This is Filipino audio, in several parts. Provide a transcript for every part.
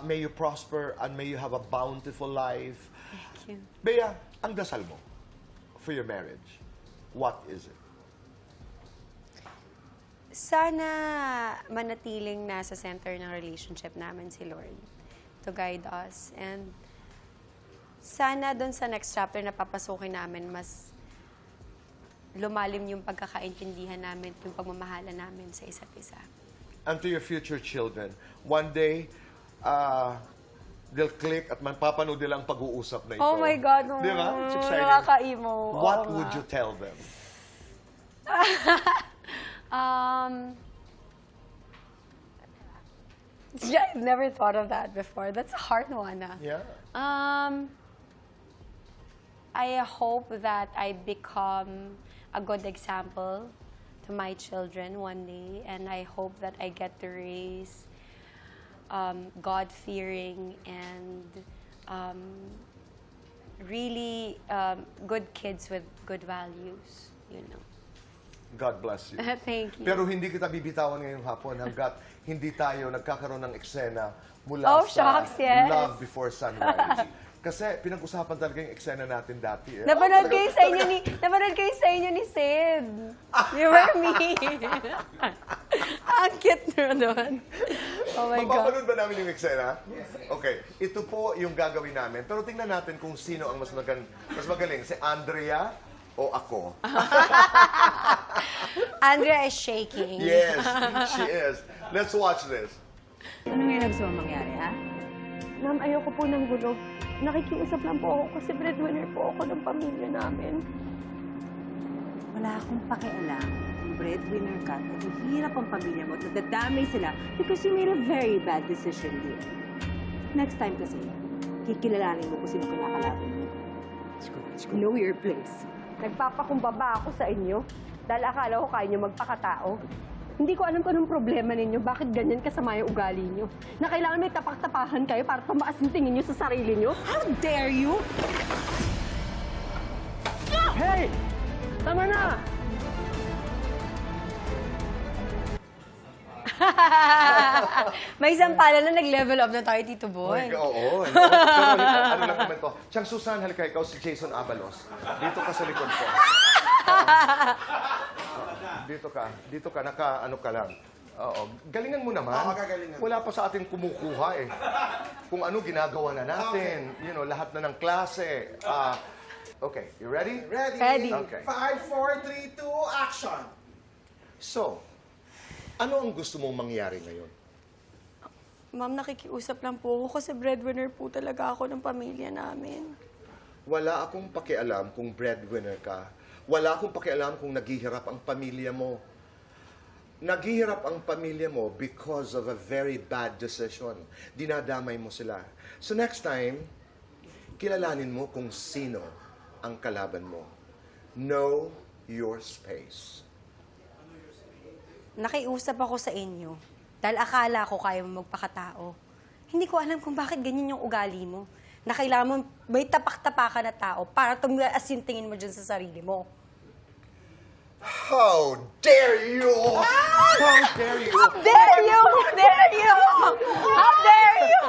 May you prosper and may you have a bountiful life. Thank you. Bea, ang dasal mo for your marriage, what is it? Sana manatiling nasa center ng relationship namin si Lord to guide us. And sana doon sa next chapter na papasukin namin, mas lumalim yung pagkakaintindihan namin, yung pagmamahala namin sa isa't isa. And to your future children, one day, they'll click at mapapanood nila ang pag-uusap na ito. Oh my God! Di ba? It's exciting. Nakaka-emo. What Oo would nga. you tell them? Yeah, I've never thought of that before. That's a hard one. Yeah. I hope that I become a good example to my children one day, and I hope that I get to raise God-fearing and really good kids with good values, you know. God bless you. Thank you. Pero hindi kita bibitawan ngayong hapon hanggat hindi tayo nagkakaroon ng eksena mula sa shucks, yes. Love Before Sunrise. Kasi pinag-usapan talaga yung eksena natin dati. Napanood kayo sa inyo ni Sid. You were me. Ang cute na doon. Oh my God. Mapapanood ba namin yung eksena? Okay. Ito po yung gagawin namin. Pero tingnan natin kung sino ang mas magaling. Si Andrea o ako? Andrea is shaking. Yes, she is. Let's watch this. Ano ngayon gusto mong mangyari, ha? Ma'am, ayoko po ng gulo. Nakikiusap lang po ako kasi breadwinner po ako ng pamilya namin. Wala akong pakialam kung breadwinner ka at hirap ang pamilya mo at nadadamay sila because you made a very bad decision here. Next time kasi, kikilalanin mo kung sino kinakalaban mo. Know your place. Nagpapakumbaba ako sa inyo dahil akala ko kaya nyo magpakatao. Hindi ko alam kung anong problema ninyo, bakit ganyan kasama yung ugali nyo. Na kailangan may tapak-tapahan kayo para tumaas yung tingin nyo sa sarili nyo. How dare you? Hey! Tama na! May isang pala na nag-level up na tayo, Tito Boy. Oo. Pero ano lang naman to. Siyang Susan, halika ikaw si Jason Abalos. Dito ka sa likod ko. Dito ka, naka-ano ka lang. Oo. Galingan mo naman. Oo, gagalingan. Wala pa sa atin kumukuha eh. Kung ano ginagawa na natin. You know, lahat na ng klase. Okay, you ready? Ready? Ready. Okay. 5, 4, 3, 2, action! So, ano ang gusto mong mangyari ngayon? Ma'am, nakikiusap lang po ako kasi breadwinner po talaga ako ng pamilya namin. Wala akong pakialam kung breadwinner ka. Wala akong pakialam kung naghihirap ang pamilya mo. Naghihirap ang pamilya mo because of a very bad decision. Dinadamay mo sila. So next time, kilalanin mo kung sino ang kalaban mo. Know your space. Nakiusap ako sa inyo dahil akala ko kaya mo magpakatao. Hindi ko alam kung bakit ganyan yung ugali mo. Na kailangan mo may tapak-tapakan na tao para tumaas yung tingin mo dyan sa sarili mo. How dare you! How dare you! Dare you! Dare you! How dare you!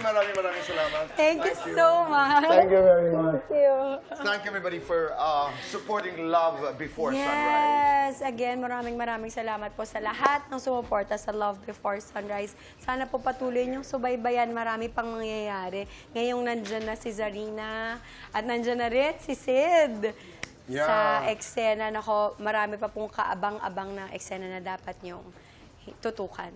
Maraming salamat. Thank you so much. Thank you very much. Thank you. Thank you everybody for supporting Love Before Sunrise. Yes! Again, maraming salamat po sa lahat ng sumuporta sa Love Before Sunrise. Sana po patuloy niyong subaybayan. Marami pang mangyayari. Ngayong nandyan na si Zarina at nandyan na rin si Sid. Yeah. Sa eksena. Nako, marami pa pong kaabang-abang na eksena na dapat niyong tutukan.